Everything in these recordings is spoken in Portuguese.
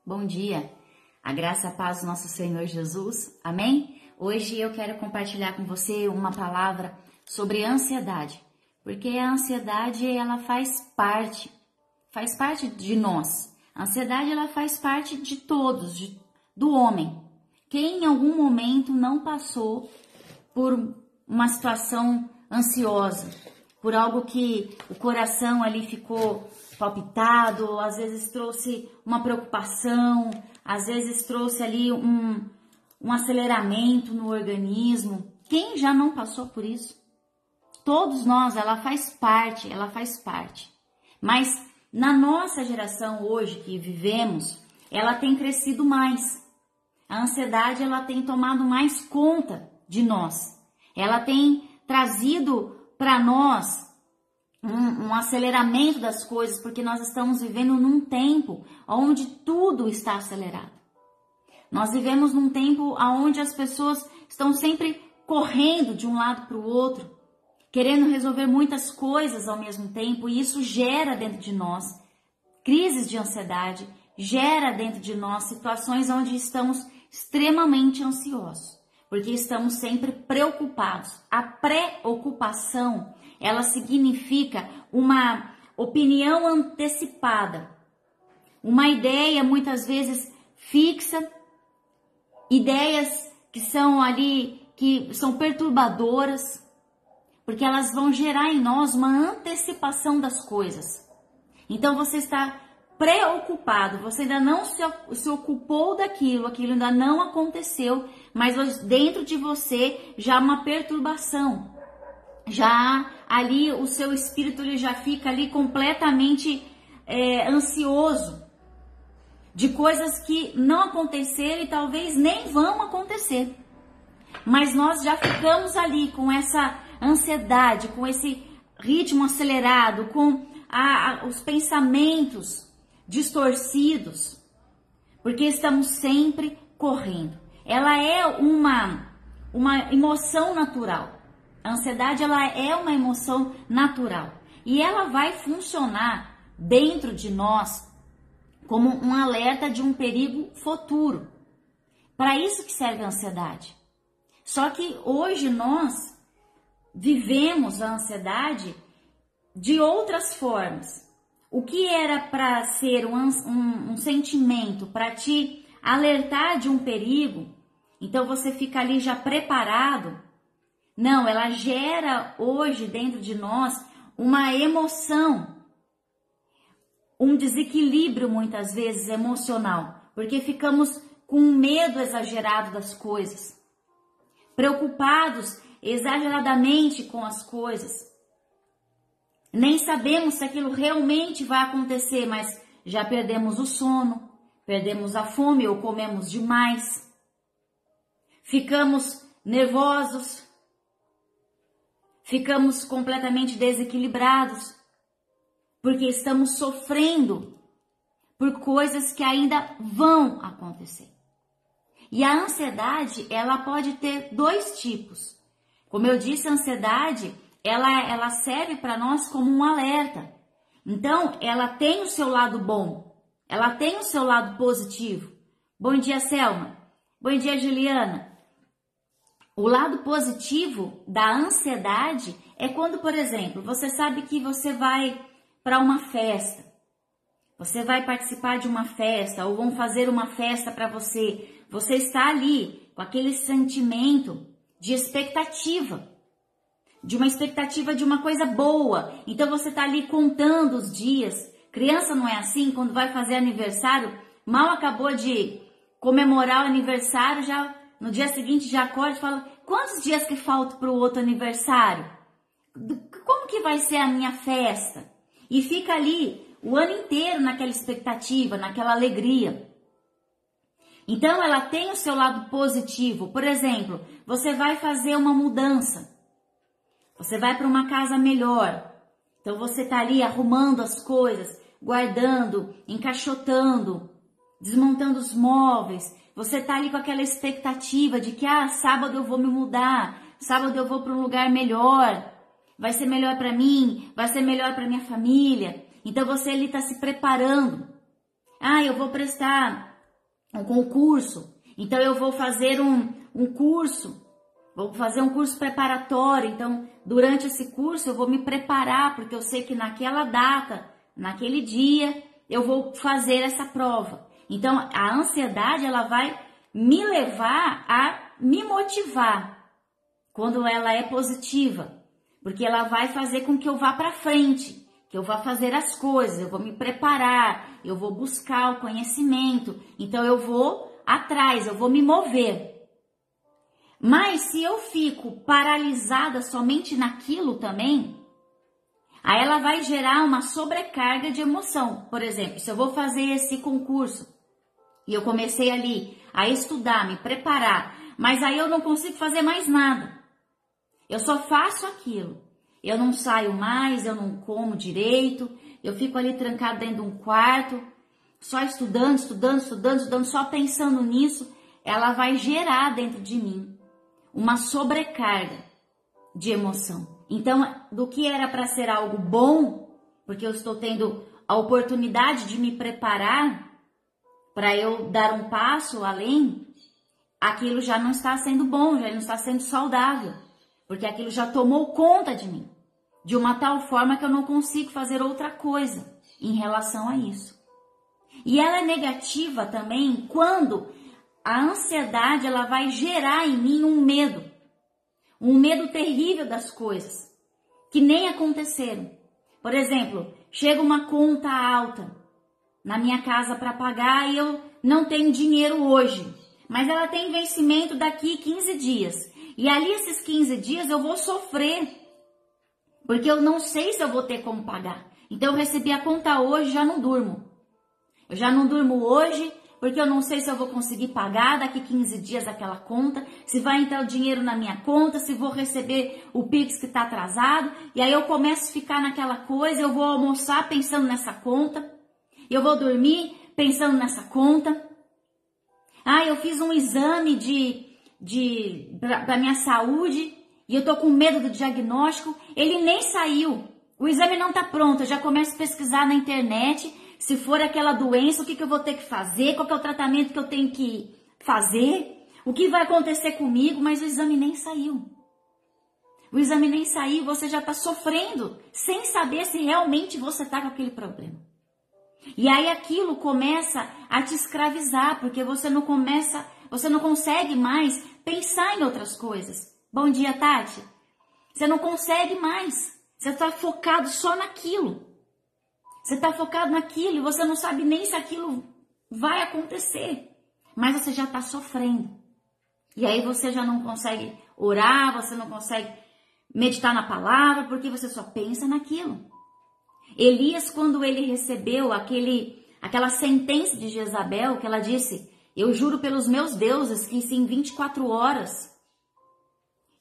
Bom dia, a graça e a paz do nosso Senhor Jesus, amém? Hoje eu quero compartilhar com você uma palavra sobre ansiedade, porque a ansiedade ela faz parte de nós. A ansiedade ela faz parte de todos, do homem. Quem em algum momento não passou por uma situação ansiosa, por algo que o coração ali ficou palpitado, às vezes trouxe uma preocupação, às vezes trouxe ali um aceleramento no organismo. Quem já não passou por isso? Todos nós, ela faz parte. Mas na nossa geração hoje que vivemos, ela tem crescido mais. A ansiedade, ela tem tomado mais conta de nós. Ela tem trazido para nós um aceleramento das coisas, porque nós estamos vivendo num tempo onde tudo está acelerado. Nós vivemos num tempo onde as pessoas estão sempre correndo de um lado para o outro, querendo resolver muitas coisas ao mesmo tempo, e isso gera dentro de nós crises de ansiedade, gera dentro de nós situações onde estamos extremamente ansiosos, porque estamos sempre preocupados. A preocupação, ela significa uma opinião antecipada, uma ideia muitas vezes fixa, ideias que são ali, que são perturbadoras, porque elas vão gerar em nós uma antecipação das coisas. Então você está preocupado, você ainda não se ocupou daquilo, aquilo ainda não aconteceu, mas dentro de você já há uma perturbação. Já ali o seu espírito ele já fica ali completamente ansioso de coisas que não aconteceram e talvez nem vão acontecer. Mas nós já ficamos ali com essa ansiedade, com esse ritmo acelerado, com os pensamentos distorcidos, porque estamos sempre correndo. Ela é uma emoção natural. A ansiedade ela é uma emoção natural e ela vai funcionar dentro de nós como um alerta de um perigo futuro. Para isso que serve a ansiedade. Só que hoje nós vivemos a ansiedade de outras formas. O que era para ser um sentimento, para te alertar de um perigo, então você fica ali já preparado. Não, ela gera hoje dentro de nós uma emoção, um desequilíbrio muitas vezes emocional, porque ficamos com um medo exagerado das coisas, preocupados exageradamente com as coisas. Nem sabemos se aquilo realmente vai acontecer, mas já perdemos o sono, perdemos a fome ou comemos demais. Ficamos nervosos, ficamos completamente desequilibrados, porque estamos sofrendo por coisas que ainda vão acontecer. E a ansiedade, ela pode ter dois tipos. Como eu disse, a ansiedade, ela serve para nós como um alerta. Então, ela tem o seu lado bom, ela tem o seu lado positivo. Bom dia, Selma. Bom dia, Juliana. O lado positivo da ansiedade é quando, por exemplo, você sabe que você vai para uma festa, você vai participar de uma festa ou vão fazer uma festa para você. Você está ali com aquele sentimento de expectativa, de uma expectativa de uma coisa boa. Então você está ali contando os dias. Criança não é assim, quando vai fazer aniversário, mal acabou de comemorar o aniversário, já no dia seguinte já acorda e fala: quantos dias que faltam para o outro aniversário? Como que vai ser a minha festa? E fica ali o ano inteiro naquela expectativa, naquela alegria. Então ela tem o seu lado positivo. Por exemplo, você vai fazer uma mudança. Você vai para uma casa melhor. Então você está ali arrumando as coisas, guardando, encaixotando, desmontando os móveis. Você está ali com aquela expectativa de que sábado eu vou me mudar, sábado eu vou para um lugar melhor, vai ser melhor para mim, vai ser melhor para minha família. Então você ali está se preparando. Eu vou prestar um concurso. Então eu vou fazer um curso, vou fazer um curso preparatório. Então durante esse curso eu vou me preparar, porque eu sei que naquela data, naquele dia, eu vou fazer essa prova. Então a ansiedade, ela vai me levar a me motivar quando ela é positiva, porque ela vai fazer com que eu vá para frente, que eu vá fazer as coisas, eu vou me preparar, eu vou buscar o conhecimento, então eu vou atrás, eu vou me mover. Mas se eu fico paralisada somente naquilo também, aí ela vai gerar uma sobrecarga de emoção. Por exemplo, se eu vou fazer esse concurso e eu comecei ali a estudar, me preparar, mas aí eu não consigo fazer mais nada. Eu só faço aquilo. Eu não saio mais, eu não como direito, eu fico ali trancado dentro de um quarto, só estudando, só pensando nisso. Ela vai gerar dentro de mim uma sobrecarga de emoção. Então, do que era para ser algo bom, porque eu estou tendo a oportunidade de me preparar para eu dar um passo além, aquilo já não está sendo bom, já não está sendo saudável, porque aquilo já tomou conta de mim, de uma tal forma que eu não consigo fazer outra coisa em relação a isso. E ela é negativa também quando a ansiedade, ela vai gerar em mim um medo terrível das coisas, que nem aconteceram. Por exemplo, chega uma conta alta na minha casa para pagar e eu não tenho dinheiro hoje, mas ela tem vencimento daqui 15 dias. E ali esses 15 dias eu vou sofrer, porque eu não sei se eu vou ter como pagar. Então eu recebi a conta hoje, já não durmo. Eu já não durmo hoje, porque eu não sei se eu vou conseguir pagar daqui 15 dias aquela conta, se vai entrar o dinheiro na minha conta, se vou receber o Pix que está atrasado. E aí eu começo a ficar naquela coisa, eu vou almoçar pensando nessa conta, eu vou dormir pensando nessa conta. Ah, eu fiz um exame da minha saúde e eu tô com medo do diagnóstico, ele nem saiu, o exame não tá pronto, eu já começo a pesquisar na internet, se for aquela doença, o que eu vou ter que fazer, qual que é o tratamento que eu tenho que fazer, o que vai acontecer comigo, mas o exame nem saiu. O exame nem saiu, você já está sofrendo, sem saber se realmente você está com aquele problema. E aí aquilo começa a te escravizar, porque você não consegue mais pensar em outras coisas. Bom dia, Tati. Você não consegue mais. Você está focado só naquilo. Você está focado naquilo e você não sabe nem se aquilo vai acontecer. Mas você já está sofrendo. E aí você já não consegue orar, você não consegue meditar na palavra, porque você só pensa naquilo. Elias, quando ele recebeu aquela sentença de Jezabel, que ela disse: eu juro pelos meus deuses que se em 24 horas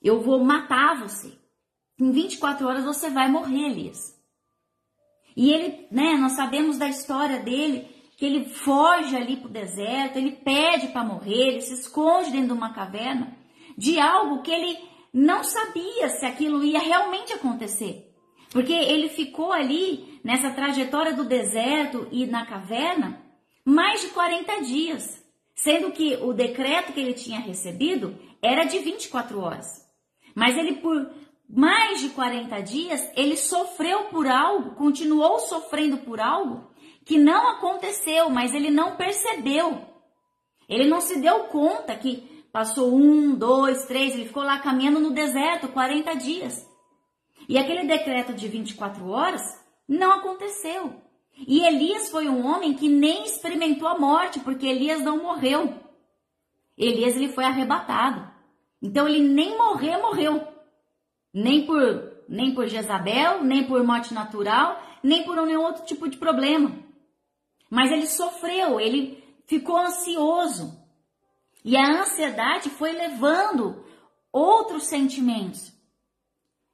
eu vou matar você. Em 24 horas você vai morrer, Elias. E ele, nós sabemos da história dele, que ele foge ali pro deserto, ele pede para morrer, ele se esconde dentro de uma caverna, de algo que ele não sabia se aquilo ia realmente acontecer. Porque ele ficou ali, nessa trajetória do deserto e na caverna, mais de 40 dias. Sendo que o decreto que ele tinha recebido era de 24 horas. Mas ele, por mais de 40 dias, ele sofreu por algo, continuou sofrendo por algo que não aconteceu, mas ele não percebeu. Ele não se deu conta que passou 1, 2, 3, ele ficou lá caminhando no deserto 40 dias. E aquele decreto de 24 horas não aconteceu. E Elias foi um homem que nem experimentou a morte, porque Elias não morreu. Elias, ele foi arrebatado. Então ele nem morreu. Nem por Jezabel, nem por morte natural, nem por nenhum outro tipo de problema. Mas ele sofreu, ele ficou ansioso. E a ansiedade foi levando outros sentimentos.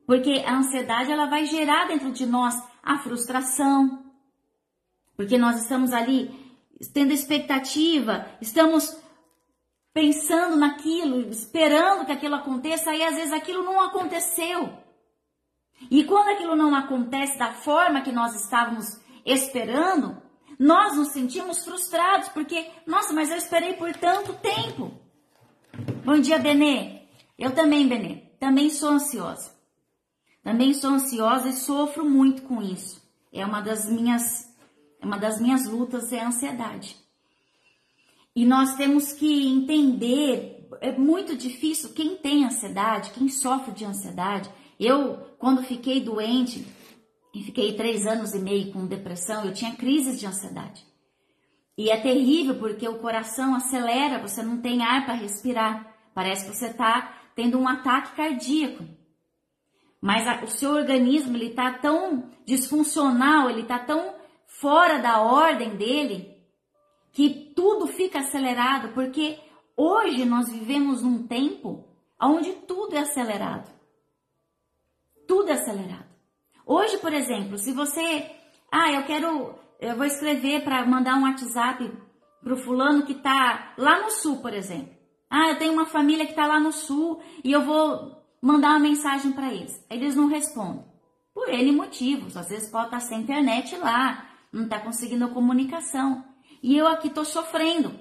Porque a ansiedade, ela vai gerar dentro de nós a frustração. Porque nós estamos ali tendo expectativa, estamos pensando naquilo, esperando que aquilo aconteça, e às vezes aquilo não aconteceu. E quando aquilo não acontece da forma que nós estávamos esperando, Nós nos sentimos frustrados porque, nossa, mas eu esperei por tanto tempo. Bom dia, Benê. Eu também, Benê. Também sou ansiosa. Também sou ansiosa e sofro muito com isso. É uma das minhas lutas, é a ansiedade. E nós temos que entender, é muito difícil, quem tem ansiedade, quem sofre de ansiedade. Eu, quando fiquei doente, e fiquei 3 anos e meio com depressão, eu tinha crises de ansiedade. E é terrível porque o coração acelera, você não tem ar para respirar. Parece que você está tendo um ataque cardíaco. Mas o seu organismo, ele está tão disfuncional, ele está tão fora da ordem dele, que tudo fica acelerado, porque hoje nós vivemos num tempo onde tudo é acelerado. Tudo é acelerado. Hoje, por exemplo, se você... eu vou escrever para mandar um WhatsApp para o fulano que está lá no sul, por exemplo. Eu tenho uma família que está lá no sul e eu vou mandar uma mensagem para eles. Eles não respondem. Por N motivos. Às vezes pode estar sem internet lá, não está conseguindo a comunicação. E eu aqui estou sofrendo,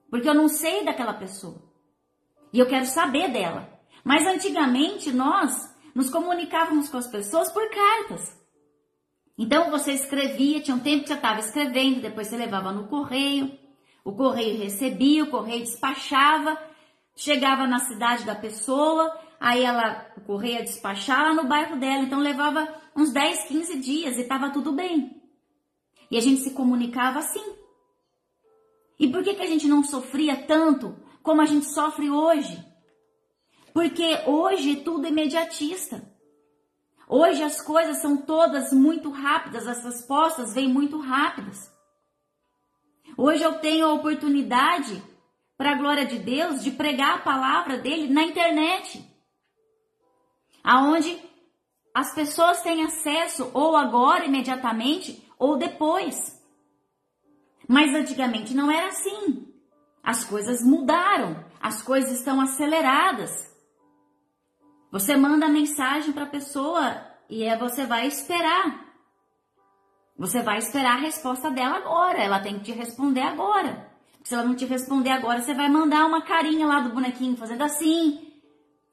porque eu não sei daquela pessoa. E eu quero saber dela. Mas antigamente nós nos comunicávamos com as pessoas por cartas. Então você escrevia, tinha um tempo que você estava escrevendo, depois você levava no correio, o correio recebia, o correio despachava, chegava na cidade da pessoa, aí o correio ia despachar lá no bairro dela, então levava uns 10, 15 dias e estava tudo bem. E a gente se comunicava assim. E por que a gente não sofria tanto como a gente sofre hoje? Porque hoje tudo é imediatista. Hoje as coisas são todas muito rápidas, as respostas vêm muito rápidas. Hoje eu tenho a oportunidade, para a glória de Deus, de pregar a palavra dele na internet. Aonde as pessoas têm acesso ou agora, imediatamente, ou depois. Mas antigamente não era assim. As coisas mudaram, as coisas estão aceleradas. Você manda a mensagem para a pessoa e você vai esperar. Você vai esperar a resposta dela agora, ela tem que te responder agora. Se ela não te responder agora, você vai mandar uma carinha lá do bonequinho fazendo assim.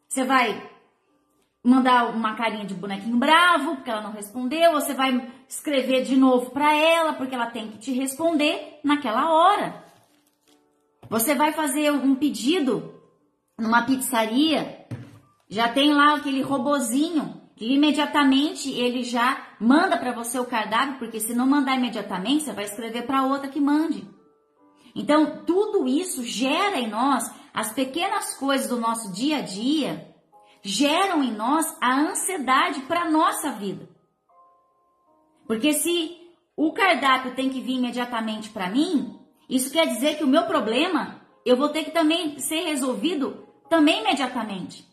Você vai mandar uma carinha de bonequinho bravo, porque ela não respondeu. Você vai escrever de novo para ela, porque ela tem que te responder naquela hora. Você vai fazer um pedido numa pizzaria, já tem lá aquele robozinho, que imediatamente ele já manda para você o cardápio, porque se não mandar imediatamente, você vai escrever para outra que mande. Então, tudo isso gera em nós, as pequenas coisas do nosso dia a dia, geram em nós a ansiedade para a nossa vida. Porque se o cardápio tem que vir imediatamente para mim, isso quer dizer que o meu problema, eu vou ter que também ser resolvido também imediatamente.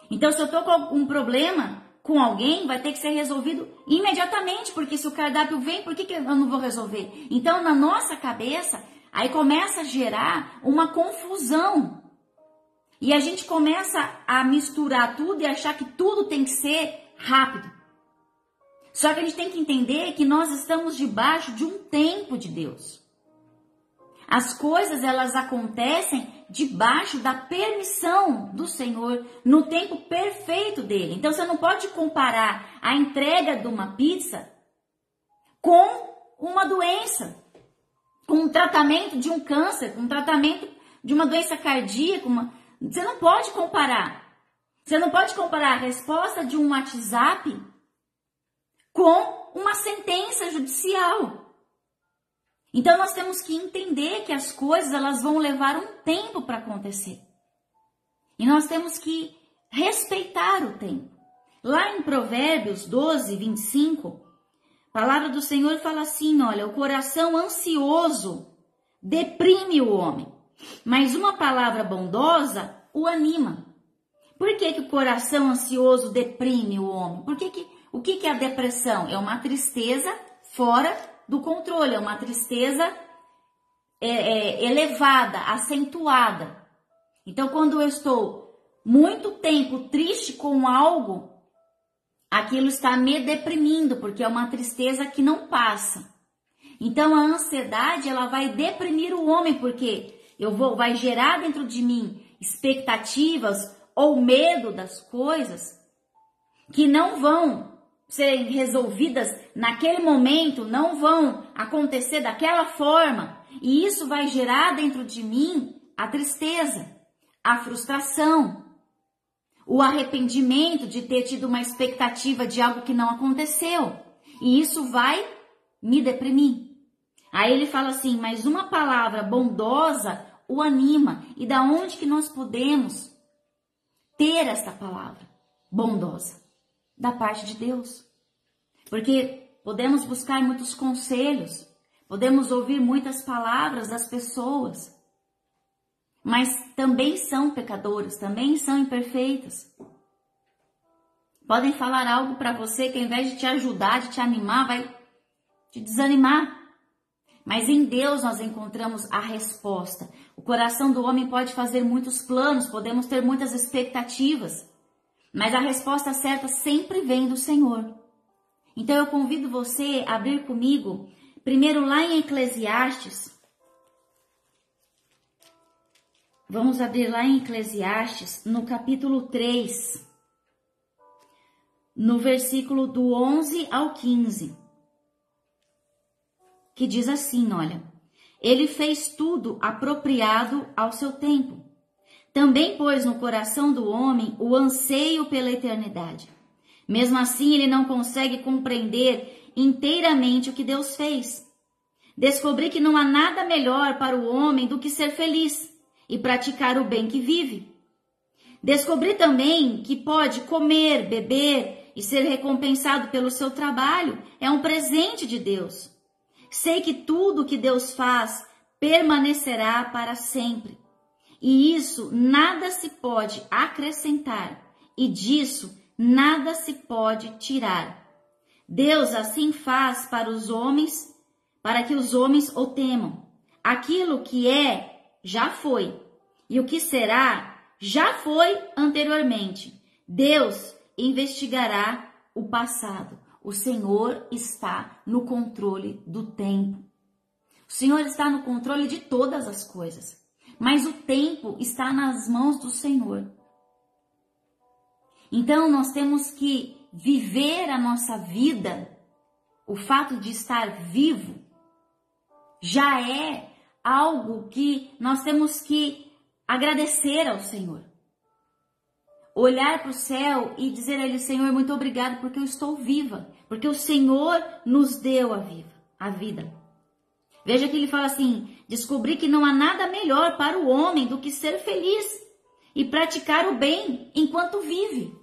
Então, se eu estou com um problema com alguém, vai ter que ser resolvido imediatamente, porque se o cardápio vem, por que eu não vou resolver? Então, na nossa cabeça, aí começa a gerar uma confusão. E a gente começa a misturar tudo e achar que tudo tem que ser rápido. Só que a gente tem que entender que nós estamos debaixo de um tempo de Deus. As coisas, elas acontecem debaixo da permissão do Senhor, no tempo perfeito dele. Então, você não pode comparar a entrega de uma pizza com uma doença, com um tratamento de um câncer, com um tratamento de uma doença cardíaca. Você não pode comparar. Você não pode comparar a resposta de um WhatsApp com uma sentença judicial. Então, nós temos que entender que as coisas, elas vão levar um tempo para acontecer. E nós temos que respeitar o tempo. Lá em Provérbios 12, 25, a palavra do Senhor fala assim, olha, o coração ansioso deprime o homem, mas uma palavra bondosa o anima. Por que o coração ansioso deprime o homem? O que é a depressão? É uma tristeza fora do controle, é uma tristeza elevada, acentuada. Então, quando eu estou muito tempo triste com algo, aquilo está me deprimindo, porque é uma tristeza que não passa. Então a ansiedade, ela vai deprimir o homem, porque vai gerar dentro de mim expectativas ou medo das coisas que não vão ser resolvidas naquele momento, não vão acontecer daquela forma. E isso vai gerar dentro de mim a tristeza, a frustração, o arrependimento de ter tido uma expectativa de algo que não aconteceu. E isso vai me deprimir. Aí ele fala assim, mas uma palavra bondosa o anima. E da onde que nós podemos ter esta palavra bondosa? Da parte de Deus. Porque podemos buscar muitos conselhos, podemos ouvir muitas palavras das pessoas, mas também são pecadoras, também são imperfeitas. Podem falar algo para você que ao invés de te ajudar, de te animar, vai te desanimar. Mas em Deus nós encontramos a resposta. O coração do homem pode fazer muitos planos, podemos ter muitas expectativas, mas a resposta certa sempre vem do Senhor. Então eu convido você a abrir comigo, primeiro lá em Eclesiastes. Vamos abrir lá em Eclesiastes, no capítulo 3, no versículo do 11 ao 15. Que diz assim, olha, ele fez tudo apropriado ao seu tempo. Também pôs no coração do homem o anseio pela eternidade. Mesmo assim, ele não consegue compreender inteiramente o que Deus fez. Descobri que não há nada melhor para o homem do que ser feliz e praticar o bem que vive. Descobri também que pode comer, beber e ser recompensado pelo seu trabalho. É um presente de Deus. Sei que tudo que Deus faz permanecerá para sempre. E isso nada se pode acrescentar, e disso nada se pode tirar. Deus assim faz para os homens, para que os homens o temam. Aquilo que é, já foi, e o que será, já foi anteriormente. Deus investigará o passado. O Senhor está no controle do tempo. O Senhor está no controle de todas as coisas. Mas o tempo está nas mãos do Senhor. Então nós temos que viver a nossa vida. O fato de estar vivo já é algo que nós temos que agradecer ao Senhor. Olhar para o céu e dizer a Ele, Senhor, muito obrigado porque eu estou viva. Porque o Senhor nos deu a vida. Veja que ele fala assim, descobri que não há nada melhor para o homem do que ser feliz e praticar o bem enquanto vive.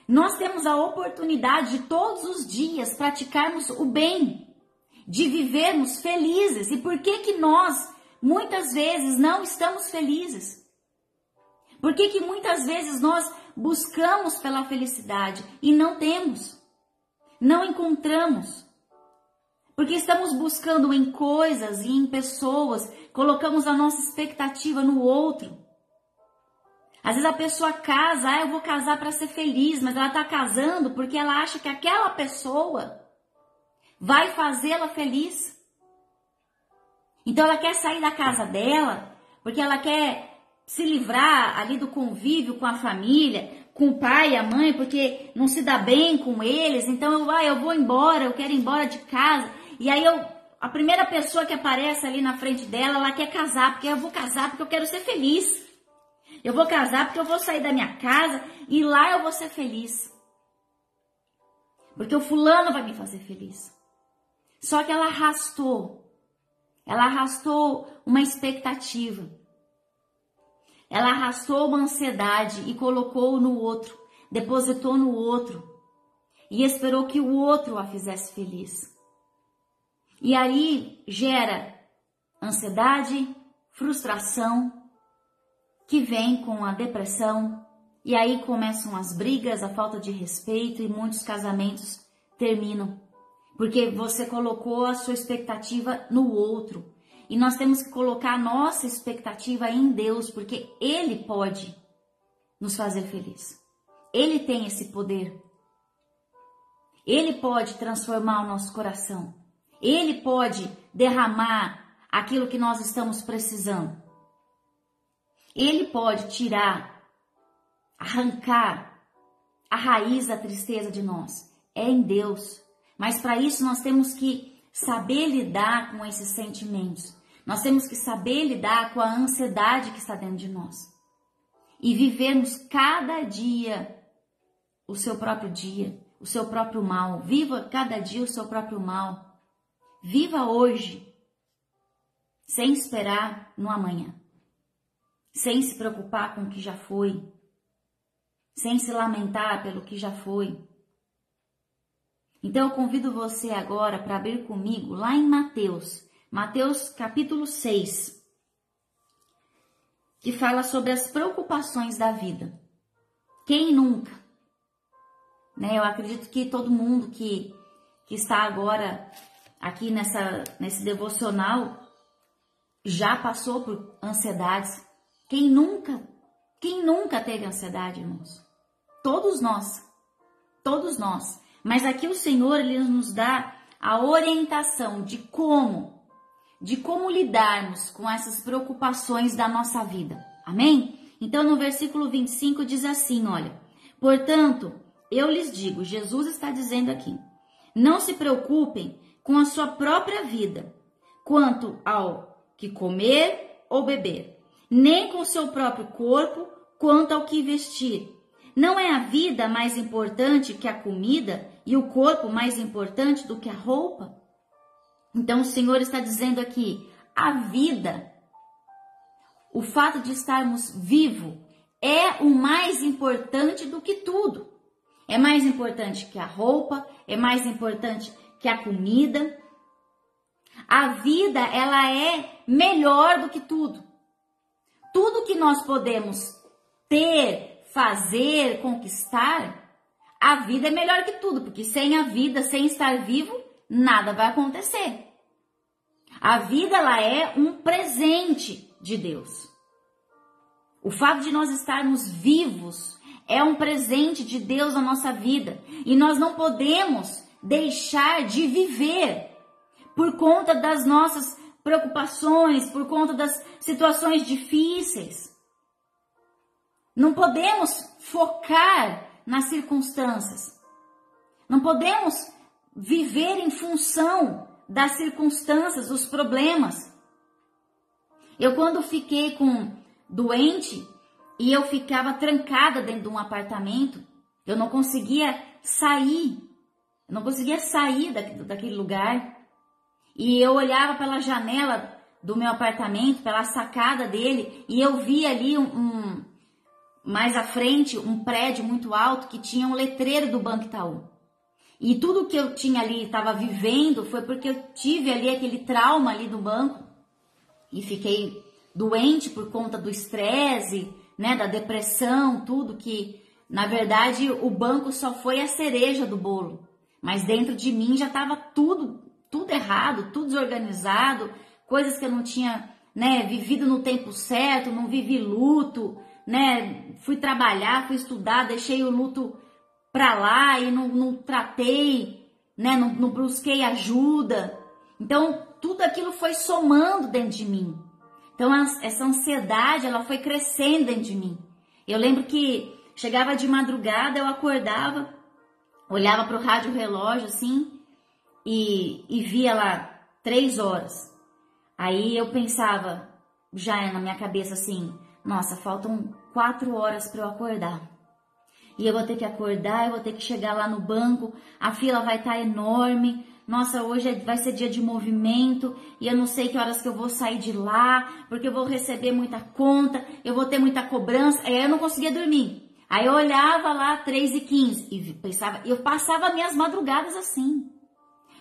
Nós temos a oportunidade de todos os dias praticarmos o bem, de vivermos felizes. E por que nós muitas vezes não estamos felizes? Por que muitas vezes nós buscamos pela felicidade e não temos? Não encontramos. Porque estamos buscando em coisas e em pessoas, colocamos a nossa expectativa no outro. Às vezes a pessoa casa, eu vou casar para ser feliz, mas ela está casando porque ela acha que aquela pessoa vai fazê-la feliz. Então ela quer sair da casa dela, porque ela quer se livrar ali do convívio com a família, com o pai e a mãe, porque não se dá bem com eles. Então eu vou embora, eu quero ir embora de casa. E aí a primeira pessoa que aparece ali na frente dela, ela quer casar, porque eu vou casar porque eu quero ser feliz. Eu vou casar porque eu vou sair da minha casa e lá eu vou ser feliz. Porque o fulano vai me fazer feliz. Só que ela arrastou uma expectativa. Ela arrastou uma ansiedade e colocou no outro, depositou no outro e esperou que o outro a fizesse feliz. E aí gera ansiedade, frustração, que vem com a depressão, e aí começam as brigas, a falta de respeito e muitos casamentos terminam. Porque você colocou a sua expectativa no outro. E nós temos que colocar a nossa expectativa em Deus, porque Ele pode nos fazer feliz. Ele tem esse poder. Ele pode transformar o nosso coração. Ele pode derramar aquilo que nós estamos precisando. Ele pode tirar, arrancar a raiz da tristeza de nós. É em Deus. Mas para isso nós temos que saber lidar com esses sentimentos. Nós temos que saber lidar com a ansiedade que está dentro de nós. E vivermos cada dia o seu próprio dia, o seu próprio mal. Viva cada dia o seu próprio mal. Viva hoje, sem esperar no amanhã. Sem se preocupar com o que já foi. Sem se lamentar pelo que já foi. Então eu convido você agora para abrir comigo lá em Mateus capítulo 6, que fala sobre as preocupações da vida. Quem nunca? Né? Eu acredito que todo mundo que está agora aqui nesse devocional já passou por ansiedades. Quem nunca teve ansiedade, irmãos? Todos nós. Mas aqui o Senhor, Ele nos dá a orientação de como lidarmos com essas preocupações da nossa vida. Amém? Então no versículo 25 diz assim, olha: portanto, eu lhes digo, Jesus está dizendo aqui, não se preocupem com a sua própria vida, quanto ao que comer ou beber, nem com o seu próprio corpo, quanto ao que vestir. Não é a vida mais importante que a comida e o corpo mais importante do que a roupa? Então o Senhor está dizendo aqui, a vida, o fato de estarmos vivos, é o mais importante do que tudo. É mais importante que a roupa, é mais importante que a comida. A vida, ela é melhor do que tudo. Tudo que nós podemos ter, fazer, conquistar, a vida é melhor que tudo, porque sem a vida, sem estar vivo, nada vai acontecer. A vida, ela é um presente de Deus. O fato de nós estarmos vivos é um presente de Deus na nossa vida. E nós não podemos deixar de viver por conta das nossas preocupações, por conta das situações difíceis. Não podemos focar nas circunstâncias. Não podemos viver em função das circunstâncias, dos problemas. Eu quando fiquei doente e eu ficava trancada dentro de um apartamento, eu não conseguia sair. Eu não conseguia sair daquele lugar. E eu olhava pela janela do meu apartamento, pela sacada dele, e eu via ali mais à frente um prédio muito alto que tinha um letreiro do Banco Itaú. E tudo que eu tinha ali, estava vivendo, foi porque eu tive ali aquele trauma ali do banco e fiquei doente por conta do estresse, né, da depressão, tudo que, na verdade, o banco só foi a cereja do bolo. Mas dentro de mim já estava tudo errado, tudo desorganizado, coisas que eu não tinha, né, vivido no tempo certo, não vivi luto, né, fui trabalhar, fui estudar, deixei o luto pra lá e não tratei, né, não busquei ajuda. Então, tudo aquilo foi somando dentro de mim. Então, essa ansiedade, ela foi crescendo dentro de mim. Eu lembro que chegava de madrugada, eu acordava, olhava pro rádio relógio, assim, e via lá 3 horas. Aí eu pensava, já na minha cabeça assim, nossa, faltam 4 horas para eu acordar. E eu vou ter que acordar, eu vou ter que chegar lá no banco, a fila vai estar enorme. Nossa, hoje vai ser dia de movimento e eu não sei que horas que eu vou sair de lá, porque eu vou receber muita conta, eu vou ter muita cobrança. Aí eu não conseguia dormir. Aí eu olhava lá 3h15 e pensava, eu passava minhas madrugadas assim,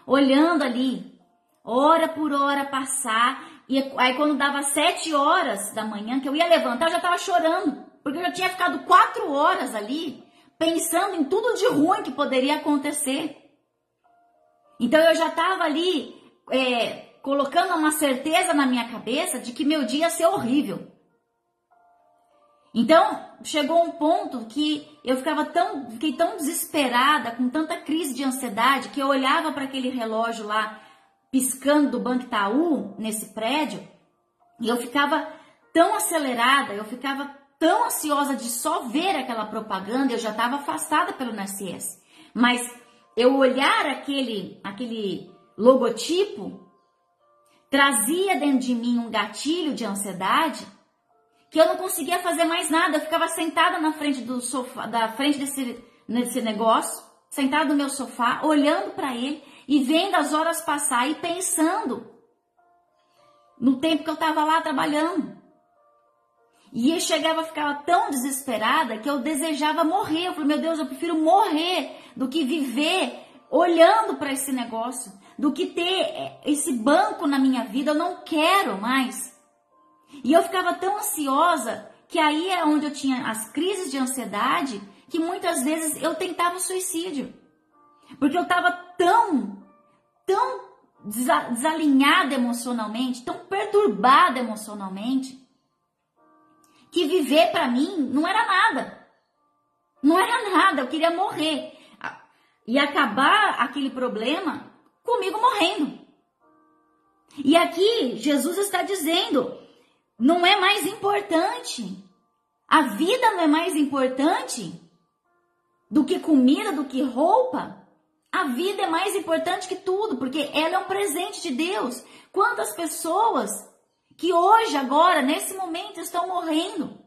olhando ali, hora por hora passar. E aí quando dava 7 horas da manhã, que eu ia levantar, eu já estava chorando, porque eu já tinha ficado 4 horas ali, pensando em tudo de ruim que poderia acontecer. Então eu já estava ali colocando uma certeza na minha cabeça de que meu dia ia ser horrível. Então chegou um ponto que eu fiquei tão desesperada, com tanta crise de ansiedade, que eu olhava para aquele relógio lá piscando do Banco Itaú nesse prédio, e eu ficava tão acelerada, eu ficava tão ansiosa de só ver aquela propaganda, eu já estava afastada pelo INSS. Mas eu olhar aquele logotipo trazia dentro de mim um gatilho de ansiedade que eu não conseguia fazer mais nada. Eu ficava sentada na frente do sofá, desse negócio, sentada no meu sofá, olhando para ele e vendo as horas passar e pensando no tempo que eu estava lá trabalhando. E eu chegava, ficava tão desesperada que eu desejava morrer. Eu falei, meu Deus, eu prefiro morrer do que viver olhando para esse negócio, do que ter esse banco na minha vida. Eu não quero mais. E eu ficava tão ansiosa que aí é onde eu tinha as crises de ansiedade, que muitas vezes eu tentava o suicídio. Porque eu estava tão desalinhada emocionalmente, tão perturbada emocionalmente, que viver para mim não era nada. Não era nada, eu queria morrer. E acabar aquele problema comigo morrendo. E aqui Jesus está dizendo, não é mais importante. A vida não é mais importante do que comida, do que roupa. A vida é mais importante que tudo, porque ela é um presente de Deus. Quantas pessoas que hoje, agora, nesse momento, estão morrendo.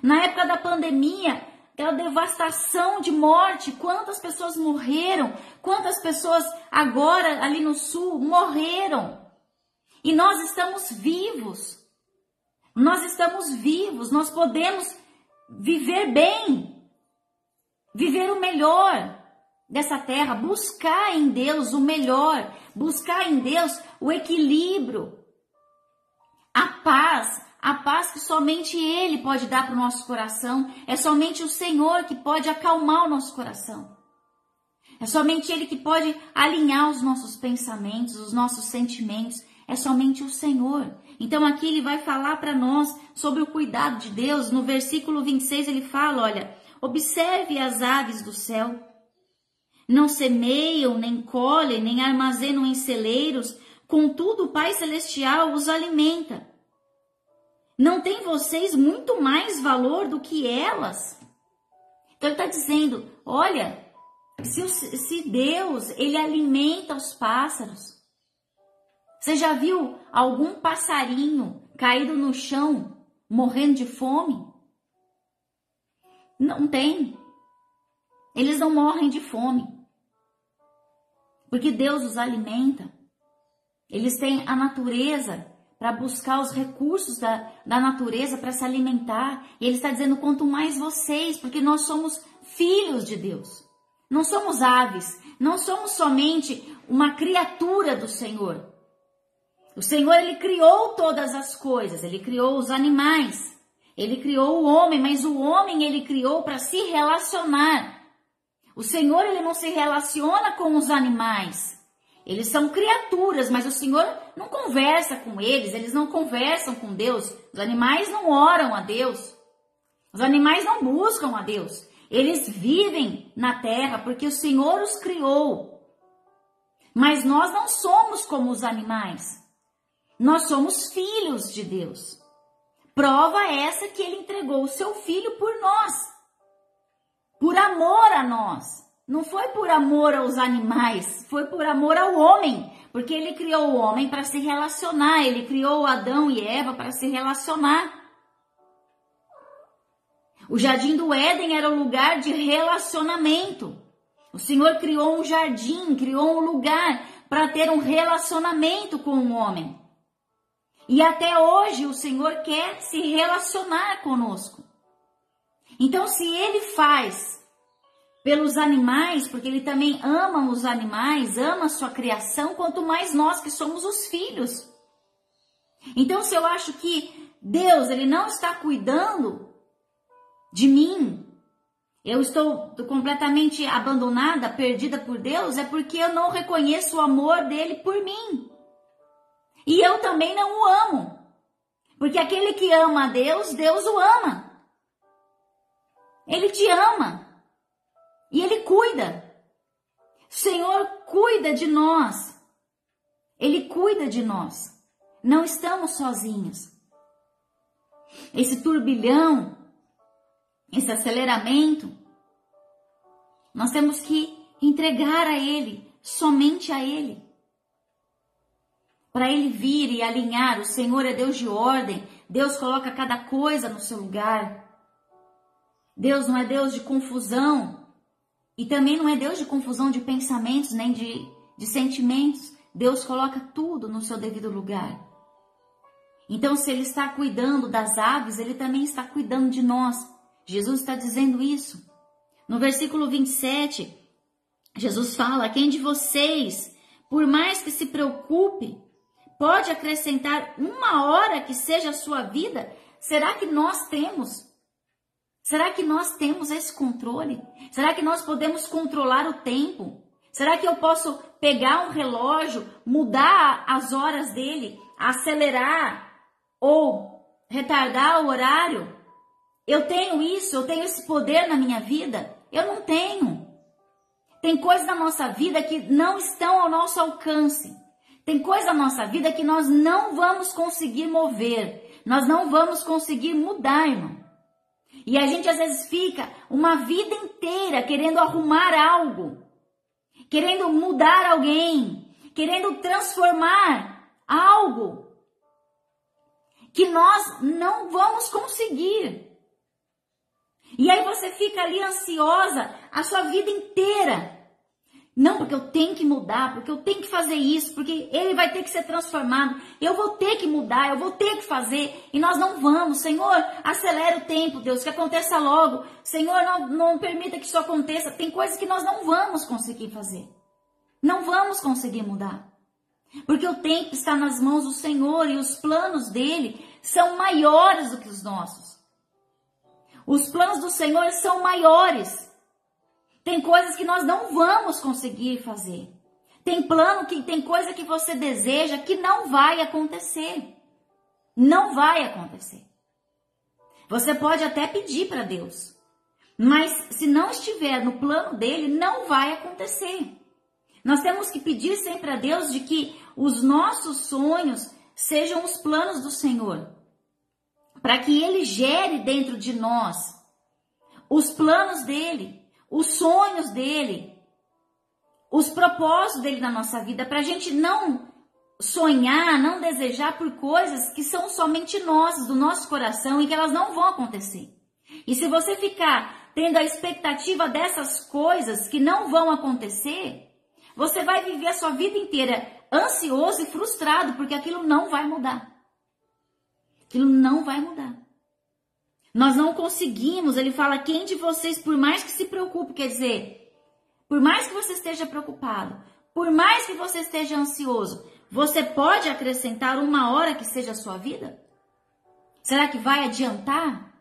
Na época da pandemia, aquela devastação de morte, quantas pessoas morreram, quantas pessoas agora ali no sul morreram. E nós estamos vivos. Nós podemos viver bem, viver o melhor dessa terra, buscar em Deus o melhor, buscar em Deus o equilíbrio, a paz que somente Ele pode dar para o nosso coração, é somente o Senhor que pode acalmar o nosso coração, é somente Ele que pode alinhar os nossos pensamentos, os nossos sentimentos, é somente o Senhor. Então aqui Ele vai falar para nós sobre o cuidado de Deus. No versículo 26 Ele fala, olha, observe as aves do céu, não semeiam, nem colhem, nem armazenam em celeiros, contudo o Pai Celestial os alimenta. Não tem vocês muito mais valor do que elas? Então ele está dizendo, olha, se Deus, Ele alimenta os pássaros. Você já viu algum passarinho caído no chão, morrendo de fome? Não tem. Eles não morrem de fome. Porque Deus os alimenta. Eles têm a natureza para buscar os recursos da natureza para se alimentar. E Ele está dizendo, quanto mais vocês, porque nós somos filhos de Deus. Não somos aves, não somos somente uma criatura do Senhor. O Senhor, Ele criou todas as coisas, Ele criou os animais, Ele criou o homem, mas o homem Ele criou para se relacionar. O Senhor, Ele não se relaciona com os animais. Eles são criaturas, mas o Senhor não conversa com eles não conversam com Deus. Os animais não oram a Deus. Os animais não buscam a Deus. Eles vivem na terra porque o Senhor os criou. Mas nós não somos como os animais. Nós somos filhos de Deus. Prova essa que Ele entregou o seu Filho por nós. Por amor a nós. Não foi por amor aos animais, foi por amor ao homem. Porque Ele criou o homem para se relacionar. Ele criou Adão e Eva para se relacionar. O Jardim do Éden era um lugar de relacionamento. O Senhor criou um jardim, criou um lugar para ter um relacionamento com o homem. E até hoje o Senhor quer se relacionar conosco. Então, se Ele faz pelos animais, porque Ele também ama os animais, ama a sua criação, quanto mais nós que somos os filhos. Então, se eu acho que Deus, Ele não está cuidando de mim, eu estou completamente abandonada, perdida por Deus, é porque eu não reconheço o amor dele por mim. E eu também não o amo. Porque aquele que ama a Deus, Deus o ama. Ele te ama. E Ele cuida. O Senhor cuida de nós. Ele cuida de nós. Não estamos sozinhos. Esse turbilhão, esse aceleramento, nós temos que entregar a Ele, somente a Ele. Para Ele vir e alinhar. O Senhor é Deus de ordem. Deus coloca cada coisa no seu lugar. Deus não é Deus de confusão. E também não é Deus de confusão de pensamentos, nem de sentimentos. Deus coloca tudo no seu devido lugar. Então, se Ele está cuidando das aves, Ele também está cuidando de nós. Jesus está dizendo isso. No versículo 27, Jesus fala: quem de vocês, por mais que se preocupe, pode acrescentar uma hora que seja a sua vida? Será que nós temos? Será que nós temos esse controle? Será que nós podemos controlar o tempo? Será que eu posso pegar um relógio, mudar as horas dele, acelerar ou retardar o horário? Eu tenho isso, eu tenho esse poder na minha vida? Eu não tenho. Tem coisas na nossa vida que não estão ao nosso alcance. Tem coisa na nossa vida que nós não vamos conseguir mover. Nós não vamos conseguir mudar, irmão. E a gente às vezes fica uma vida inteira querendo arrumar algo, querendo mudar alguém, querendo transformar algo que nós não vamos conseguir. E aí você fica ali ansiosa a sua vida inteira. Não, porque eu tenho que mudar, porque eu tenho que fazer isso, porque ele vai ter que ser transformado, eu vou ter que mudar, eu vou ter que fazer, e nós não vamos. Senhor, acelera o tempo, Deus, que aconteça logo. Senhor, não permita que isso aconteça. Tem coisas que nós não vamos conseguir fazer, não vamos conseguir mudar, porque o tempo está nas mãos do Senhor e os planos dele são maiores do que os nossos. Os planos do Senhor são maiores. Tem coisas que nós não vamos conseguir fazer. Tem coisa que você deseja que não vai acontecer. Não vai acontecer. Você pode até pedir para Deus, mas se não estiver no plano dele, não vai acontecer. Nós temos que pedir sempre a Deus de que os nossos sonhos sejam os planos do Senhor, para que ele gere dentro de nós os planos dele, os sonhos dele, os propósitos dele na nossa vida, para a gente não sonhar, não desejar por coisas que são somente nossas, do nosso coração, e que elas não vão acontecer. E se você ficar tendo a expectativa dessas coisas que não vão acontecer, você vai viver a sua vida inteira ansioso e frustrado, porque aquilo não vai mudar. Aquilo não vai mudar. Nós não conseguimos. Ele fala: quem de vocês, por mais que se preocupe, quer dizer, por mais que você esteja preocupado, por mais que você esteja ansioso, você pode acrescentar uma hora que seja a sua vida? Será que vai adiantar?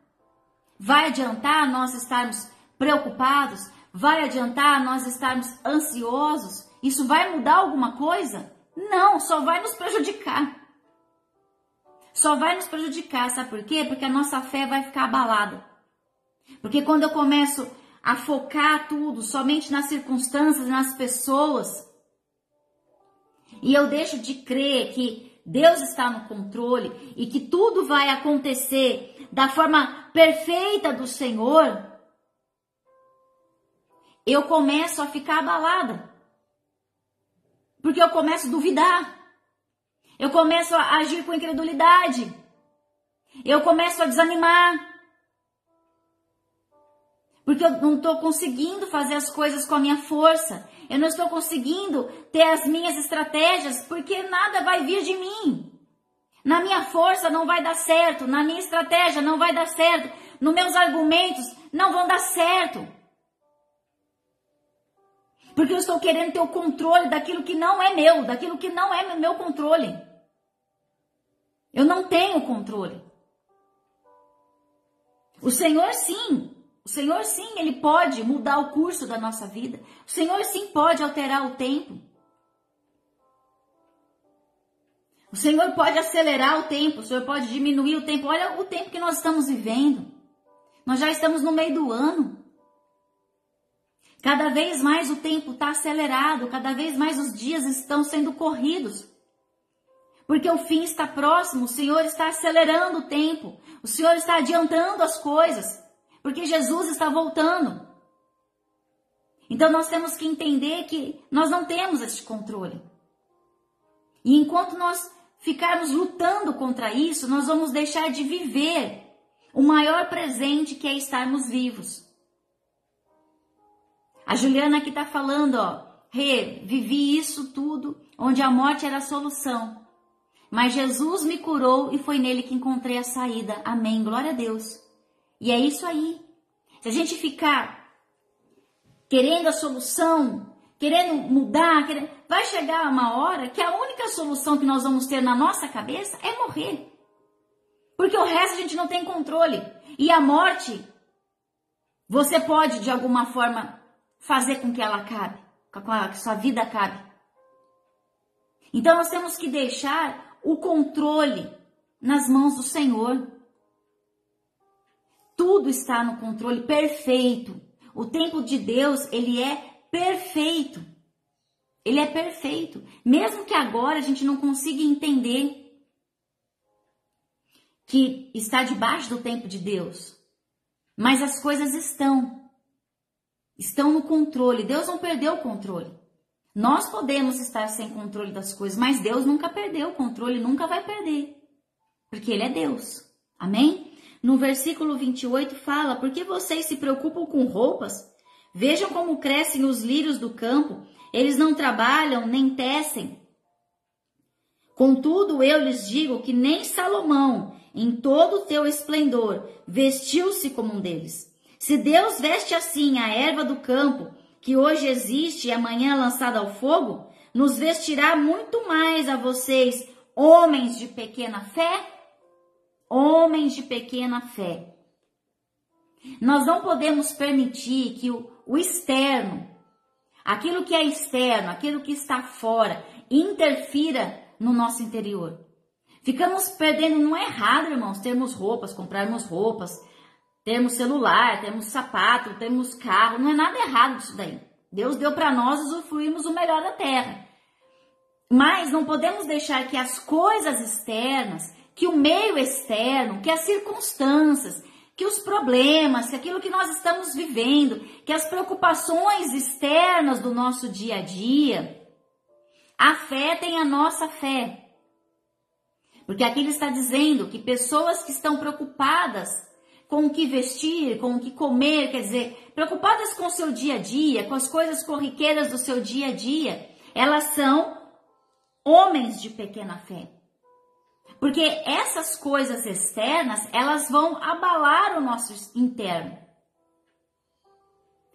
Vai adiantar nós estarmos preocupados? Vai adiantar nós estarmos ansiosos? Isso vai mudar alguma coisa? Não, só vai nos prejudicar. Só vai nos prejudicar, sabe por quê? Porque a nossa fé vai ficar abalada. Porque quando eu começo a focar tudo somente nas circunstâncias, nas pessoas, e eu deixo de crer que Deus está no controle e que tudo vai acontecer da forma perfeita do Senhor, eu começo a ficar abalada. Porque eu começo a duvidar. Eu começo a agir com incredulidade. Eu começo a desanimar. Porque eu não estou conseguindo fazer as coisas com a minha força. Eu não estou conseguindo ter as minhas estratégias, porque nada vai vir de mim. Na minha força não vai dar certo. Na minha estratégia não vai dar certo. Nos meus argumentos não vão dar certo. Porque eu estou querendo ter o controle daquilo que não é meu, daquilo que não é meu controle. Eu não tenho controle. O Senhor sim, Ele pode mudar o curso da nossa vida. O Senhor sim pode alterar o tempo. O Senhor pode acelerar o tempo, o Senhor pode diminuir o tempo. Olha o tempo que nós estamos vivendo. Nós já estamos no meio do ano. Cada vez mais o tempo está acelerado, cada vez mais os dias estão sendo corridos. Porque o fim está próximo, o Senhor está acelerando o tempo, o Senhor está adiantando as coisas, porque Jesus está voltando. Então nós temos que entender que nós não temos esse controle. E enquanto nós ficarmos lutando contra isso, nós vamos deixar de viver o maior presente, que é estarmos vivos. A Juliana aqui está falando, vivi isso tudo, onde a morte era a solução. Mas Jesus me curou e foi nele que encontrei a saída. Amém, glória a Deus. E é isso aí. Se a gente ficar querendo a solução, querendo mudar, vai chegar uma hora que a única solução que nós vamos ter na nossa cabeça é morrer. Porque o resto a gente não tem controle. E a morte, você pode de alguma forma fazer com que ela acabe, que a sua vida acabe. Então nós temos que deixar o controle nas mãos do Senhor. Tudo está no controle perfeito. O tempo de Deus, ele é perfeito. Ele é perfeito. Mesmo que agora a gente não consiga entender que está debaixo do tempo de Deus. Mas as coisas estão no controle. Deus não perdeu o controle. Nós podemos estar sem controle das coisas, mas Deus nunca perdeu o controle, nunca vai perder. Porque Ele é Deus. Amém? No versículo 28 fala, porque vocês se preocupam com roupas? Vejam como crescem os lírios do campo. Eles não trabalham, nem tecem. Contudo, eu lhes digo que nem Salomão, em todo o seu esplendor, vestiu-se como um deles. Se Deus veste assim a erva do campo, que hoje existe e amanhã é lançada ao fogo, nos vestirá muito mais a vocês, homens de pequena fé? Homens de pequena fé. Nós não podemos permitir que o externo, aquilo que é externo, aquilo que está fora, interfira no nosso interior. Ficamos perdendo, não é errado, irmãos, termos roupas, comprarmos roupas, termos celular, termos sapato, termos carro, não é nada errado disso daí. Deus deu para nós usufruirmos o melhor da terra. Mas não podemos deixar que as coisas externas, que o meio externo, que as circunstâncias, que os problemas, que aquilo que nós estamos vivendo, que as preocupações externas do nosso dia a dia, afetem a nossa fé. Porque aqui ele está dizendo que pessoas que estão preocupadas com o que vestir, com o que comer, quer dizer, preocupadas com o seu dia a dia, com as coisas corriqueiras do seu dia a dia, elas são homens de pequena fé. Porque essas coisas externas, elas vão abalar o nosso interno.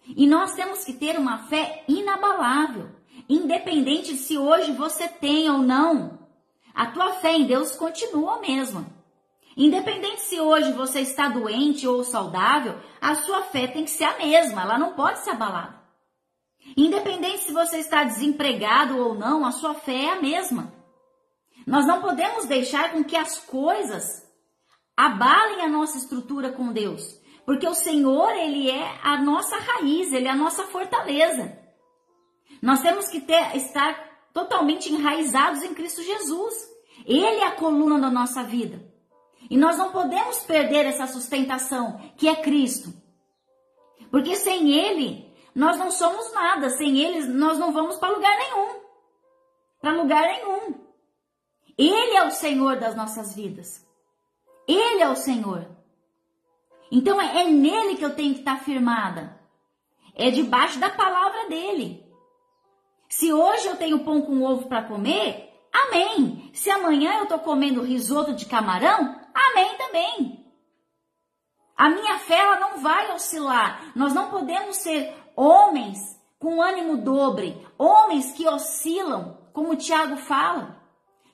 E nós temos que ter uma fé inabalável, independente de se hoje você tem ou não. A tua fé em Deus continua a mesma. Independente se hoje você está doente ou saudável, a sua fé tem que ser a mesma, ela não pode ser abalada. Independente se você está desempregado ou não, a sua fé é a mesma. Nós não podemos deixar com que as coisas abalem a nossa estrutura com Deus, porque o Senhor, Ele é a nossa raiz, Ele é a nossa fortaleza. Nós temos que estar totalmente enraizados em Cristo Jesus. Ele é a coluna da nossa vida. E nós não podemos perder essa sustentação, que é Cristo. Porque sem Ele, nós não somos nada. Sem Ele, nós não vamos para lugar nenhum. Para lugar nenhum. Ele é o Senhor das nossas vidas. Ele é o Senhor. Então é nele que eu tenho que estar firmada. É debaixo da palavra dele. Se hoje eu tenho pão com ovo para comer, amém. Se amanhã eu estou comendo risoto de camarão, amém também. A minha fé ela não vai oscilar. Nós não podemos ser homens com ânimo dobre, homens que oscilam, como o Tiago fala,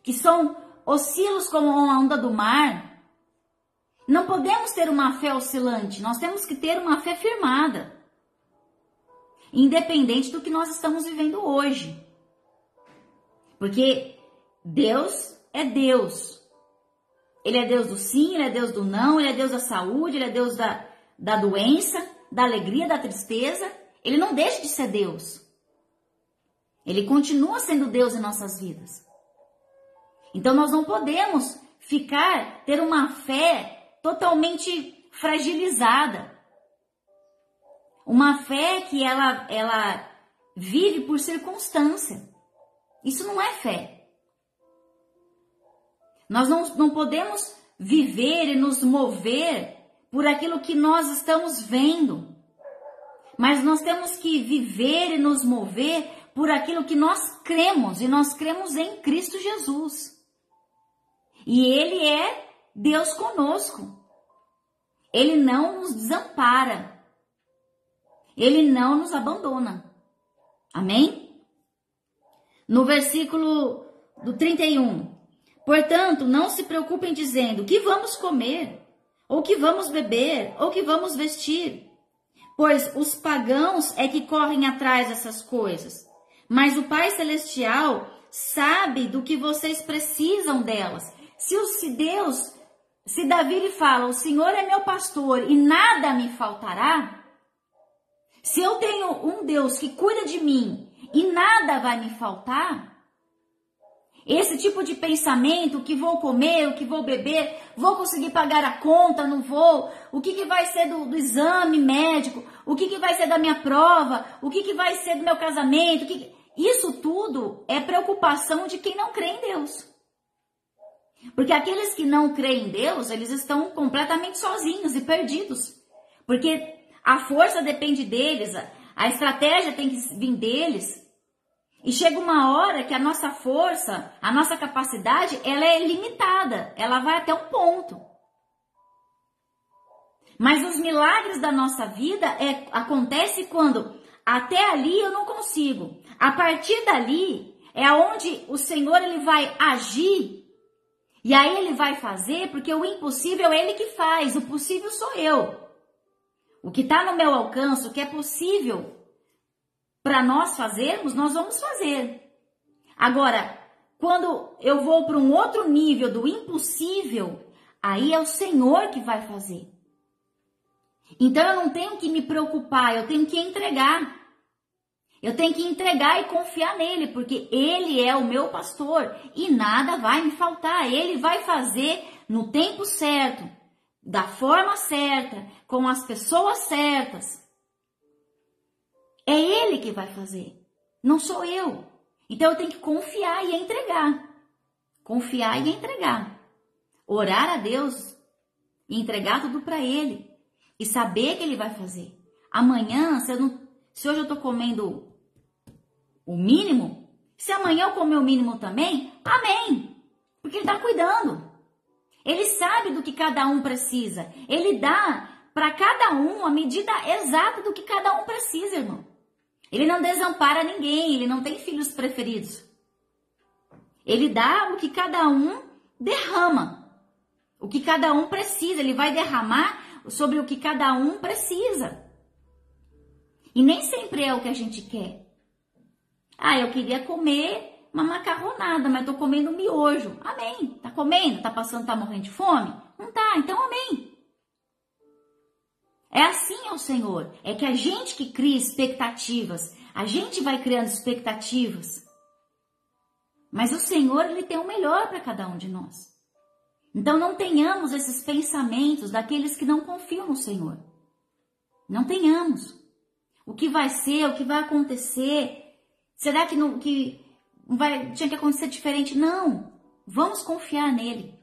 que são oscilos como a onda do mar. Não podemos ter uma fé oscilante, nós temos que ter uma fé firmada, independente do que nós estamos vivendo hoje. Porque Deus é Deus. Ele é Deus do sim, Ele é Deus do não, Ele é Deus da saúde, Ele é Deus da doença, da alegria, da tristeza. Ele não deixa de ser Deus. Ele continua sendo Deus em nossas vidas. Então nós não podemos ter uma fé totalmente fragilizada. Uma fé que ela vive por circunstância. Isso não é fé. Nós não podemos viver e nos mover por aquilo que nós estamos vendo. Mas nós temos que viver e nos mover por aquilo que nós cremos. E nós cremos em Cristo Jesus. E Ele é Deus conosco. Ele não nos desampara. Ele não nos abandona. Amém? No versículo do 31. Portanto, não se preocupem dizendo: que vamos comer? Ou que vamos beber? Ou que vamos vestir? Pois os pagãos é que correm atrás dessas coisas. Mas o Pai Celestial sabe do que vocês precisam delas. Se Davi lhe fala: o Senhor é meu pastor e nada me faltará. Se eu tenho um Deus que cuida de mim e nada vai me faltar, esse tipo de pensamento, o que vou comer, o que vou beber, vou conseguir pagar a conta, não vou, o que vai ser do exame médico, o que vai ser da minha prova, o que vai ser do meu casamento, isso tudo é preocupação de quem não crê em Deus. Porque aqueles que não creem em Deus, eles estão completamente sozinhos e perdidos. Porque a força depende deles, a estratégia tem que vir deles. E chega uma hora que a nossa força, a nossa capacidade, ela é limitada. Ela vai até um ponto. Mas os milagres da nossa vida acontecem quando até ali eu não consigo. A partir dali é onde o Senhor ele vai agir. E aí ele vai fazer, porque o impossível é ele que faz, o possível sou eu. O que está no meu alcance, o que é possível para nós fazermos, nós vamos fazer. Agora, quando eu vou para um outro nível do impossível, aí é o Senhor que vai fazer. Então eu não tenho que me preocupar, eu tenho que entregar. Eu tenho que entregar e confiar nele, porque ele é o meu pastor e nada vai me faltar. Ele vai fazer no tempo certo, da forma certa, com as pessoas certas. É ele que vai fazer, não sou eu. Então eu tenho que confiar e entregar. Confiar e entregar. Orar a Deus e entregar tudo para ele. E saber que ele vai fazer. Amanhã, se hoje eu estou comendo o mínimo, se amanhã eu comer o mínimo também, amém. Porque ele está cuidando. Ele sabe do que cada um precisa. Ele dá para cada um a medida exata do que cada um precisa, irmão. Ele não desampara ninguém, ele não tem filhos preferidos. Ele dá o que cada um derrama. O que cada um precisa, ele vai derramar sobre o que cada um precisa. E nem sempre é o que a gente quer. Eu queria comer uma macarronada, mas tô comendo miojo. Amém. Tá comendo? Tá passando, tá morrendo de fome? Não tá, então amém. É assim é o Senhor. É que a gente que cria expectativas. A gente vai criando expectativas. Mas o Senhor, ele tem o melhor para cada um de nós. Então não tenhamos esses pensamentos daqueles que não confiam no Senhor. Não tenhamos. O que vai ser, o que vai acontecer? Será que tinha que acontecer diferente? Não. Vamos confiar nele.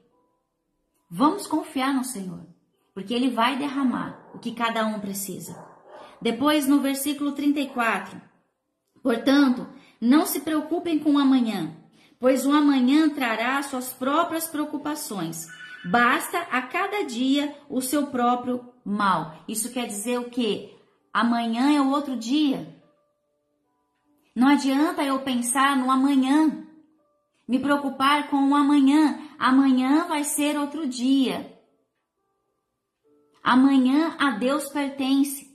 Vamos confiar no Senhor. Porque ele vai derramar o que cada um precisa. Depois no versículo 34. Portanto, não se preocupem com o amanhã, pois o amanhã trará suas próprias preocupações. Basta a cada dia o seu próprio mal. Isso quer dizer o quê? Amanhã é o outro dia. Não adianta eu pensar no amanhã, me preocupar com o amanhã. Amanhã vai ser outro dia. Amanhã a Deus pertence.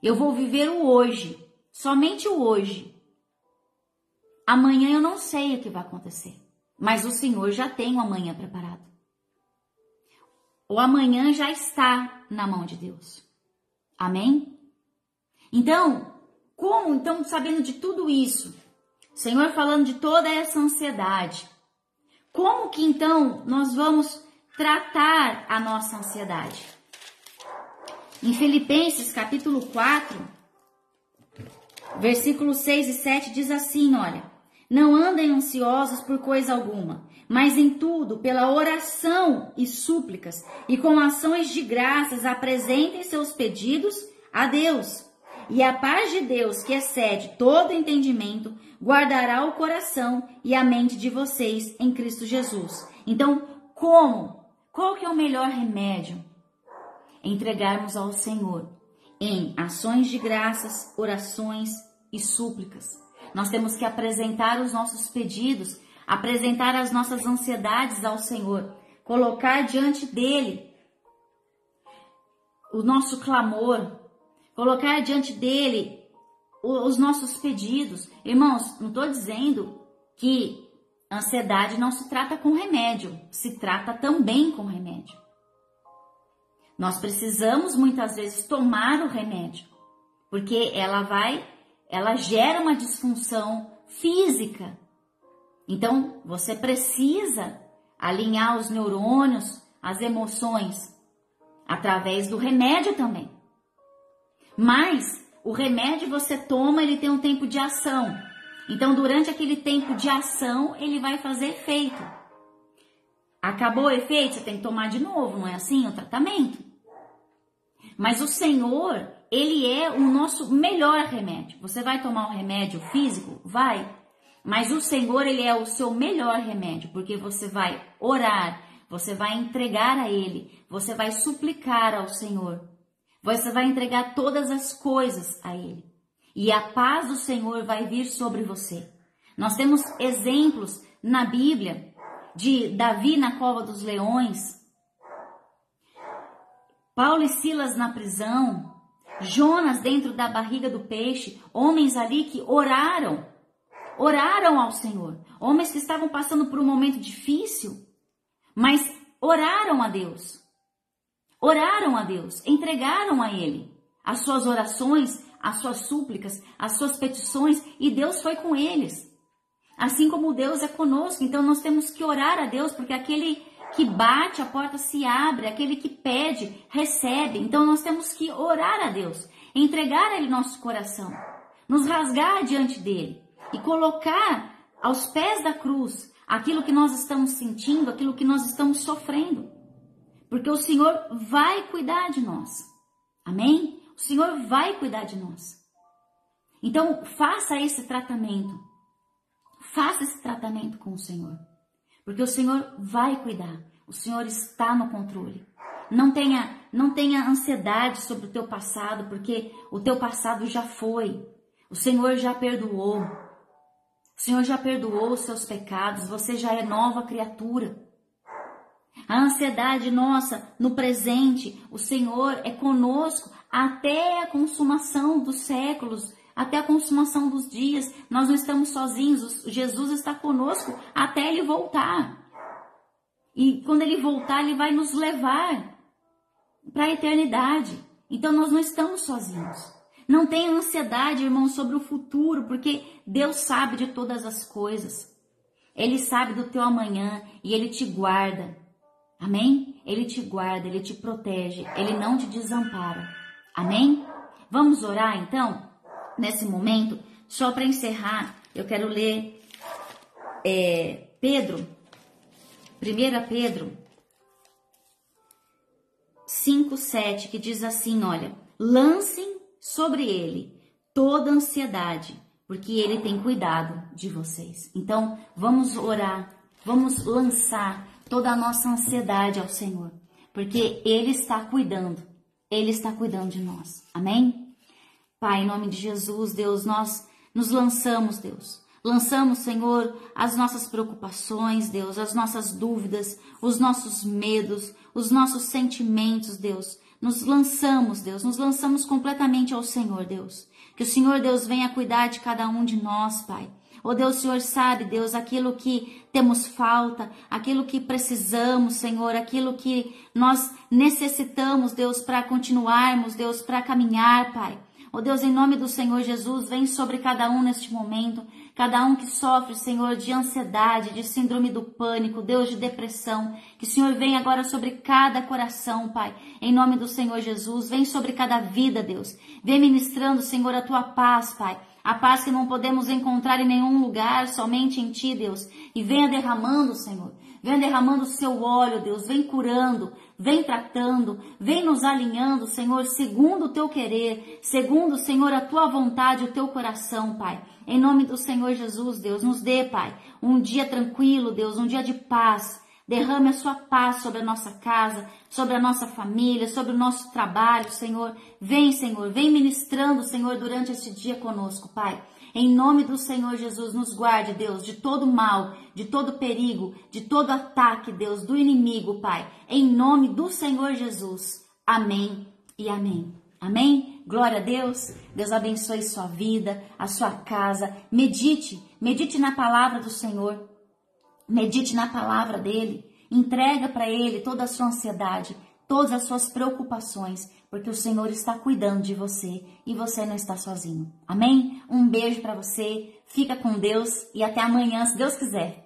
Eu vou viver o hoje, somente o hoje. Amanhã eu não sei o que vai acontecer, mas o Senhor já tem o amanhã preparado. O amanhã já está na mão de Deus. Amém? Então, sabendo de tudo isso, Senhor falando de toda essa ansiedade, Como que então nós vamos tratar a nossa ansiedade? Em Filipenses capítulo 4, versículos 6 e 7 diz assim, olha: não andem ansiosos por coisa alguma, mas em tudo, pela oração e súplicas, e com ações de graças, apresentem seus pedidos a Deus. E a paz de Deus, que excede todo entendimento, guardará o coração e a mente de vocês em Cristo Jesus. Então, como? Qual que é o melhor remédio? Entregarmos ao Senhor em ações de graças, orações e súplicas. Nós temos que apresentar os nossos pedidos, apresentar as nossas ansiedades ao Senhor, colocar diante dele o nosso clamor, colocar diante dele os nossos pedidos. Irmãos, não estou dizendo que ansiedade não se trata com remédio, se trata também com remédio. Nós precisamos muitas vezes tomar o remédio, porque ela gera uma disfunção física. Então, você precisa alinhar os neurônios, as emoções, através do remédio também. Mas o remédio você toma, ele tem um tempo de ação. Então, durante aquele tempo de ação, ele vai fazer efeito. Acabou o efeito, você tem que tomar de novo, não é assim o tratamento? Mas o Senhor, ele é o nosso melhor remédio. Você vai tomar um remédio físico? Vai. Mas o Senhor, ele é o seu melhor remédio, porque você vai orar, você vai entregar a ele, você vai suplicar ao Senhor. Você vai entregar todas as coisas a ele. E a paz do Senhor vai vir sobre você. Nós temos exemplos na Bíblia de Davi na cova dos leões, Paulo e Silas na prisão, Jonas dentro da barriga do peixe, homens ali que oraram ao Senhor. Homens que estavam passando por um momento difícil, mas oraram a Deus. Oraram a Deus, entregaram a Ele as suas orações, as suas súplicas, as suas petições, e Deus foi com eles. Assim como Deus é conosco, então nós temos que orar a Deus, porque aquele que bate, a porta se abre, aquele que pede, recebe. Então nós temos que orar a Deus, entregar a Ele nosso coração, nos rasgar diante dEle e colocar aos pés da cruz aquilo que nós estamos sentindo, aquilo que nós estamos sofrendo. Porque o Senhor vai cuidar de nós. Amém? O Senhor vai cuidar de nós. Então, faça esse tratamento. Faça esse tratamento com o Senhor. Porque o Senhor vai cuidar. O Senhor está no controle. Não tenha ansiedade sobre o teu passado, porque o teu passado já foi. O Senhor já perdoou. O Senhor já perdoou os seus pecados. Você já é nova criatura. A ansiedade nossa no presente, o Senhor é conosco até a consumação dos séculos, até a consumação dos dias. Nós não estamos sozinhos, Jesus está conosco até Ele voltar. E quando Ele voltar, Ele vai nos levar para a eternidade. Então nós não estamos sozinhos. Não tenha ansiedade, irmão, sobre o futuro, porque Deus sabe de todas as coisas. Ele sabe do teu amanhã e Ele te guarda. Amém? Ele te guarda, Ele te protege, Ele não te desampara. Amém? Vamos orar então? Nesse momento, só para encerrar, eu quero ler Pedro, 1 Pedro 5:7, que diz assim, olha: lancem sobre Ele toda ansiedade, porque Ele tem cuidado de vocês. Então, vamos orar, vamos lançar toda a nossa ansiedade ao Senhor, porque Ele está cuidando de nós. Amém? Pai, em nome de Jesus, Deus, nós nos lançamos, Deus. Lançamos, Senhor, as nossas preocupações, Deus, as nossas dúvidas, os nossos medos, os nossos sentimentos, Deus. Nos lançamos, Deus, nos lançamos completamente ao Senhor, Deus. Que o Senhor, Deus, venha cuidar de cada um de nós, Pai. Oh Deus, o Senhor sabe, Deus, aquilo que temos falta, aquilo que precisamos, Senhor, aquilo que nós necessitamos, Deus, para continuarmos, Deus, para caminhar, Pai. Oh Deus, em nome do Senhor Jesus, vem sobre cada um neste momento. Cada um que sofre, Senhor, de ansiedade, de síndrome do pânico, Deus, de depressão, que o Senhor venha agora sobre cada coração, Pai, em nome do Senhor Jesus, vem sobre cada vida, Deus, vem ministrando, Senhor, a Tua paz, Pai, a paz que não podemos encontrar em nenhum lugar, somente em Ti, Deus, e venha derramando, Senhor, venha derramando o Seu óleo, Deus, vem curando, vem tratando, vem nos alinhando, Senhor, segundo o Teu querer, segundo, Senhor, a Tua vontade, o Teu coração, Pai. Em nome do Senhor Jesus, Deus, nos dê, Pai, um dia tranquilo, Deus, um dia de paz. Derrame a Sua paz sobre a nossa casa, sobre a nossa família, sobre o nosso trabalho, Senhor. Senhor, vem ministrando, Senhor, durante este dia conosco, Pai. Em nome do Senhor Jesus, nos guarde, Deus, de todo mal, de todo perigo, de todo ataque, Deus, do inimigo, Pai. Em nome do Senhor Jesus. Amém e amém. Amém? Glória a Deus. Deus abençoe sua vida, a sua casa. Medite na palavra do Senhor. Medite na palavra dele. Entrega para ele toda a sua ansiedade, todas as suas preocupações, porque o Senhor está cuidando de você e você não está sozinho. Amém? Um beijo para você. Fica com Deus e até amanhã, se Deus quiser.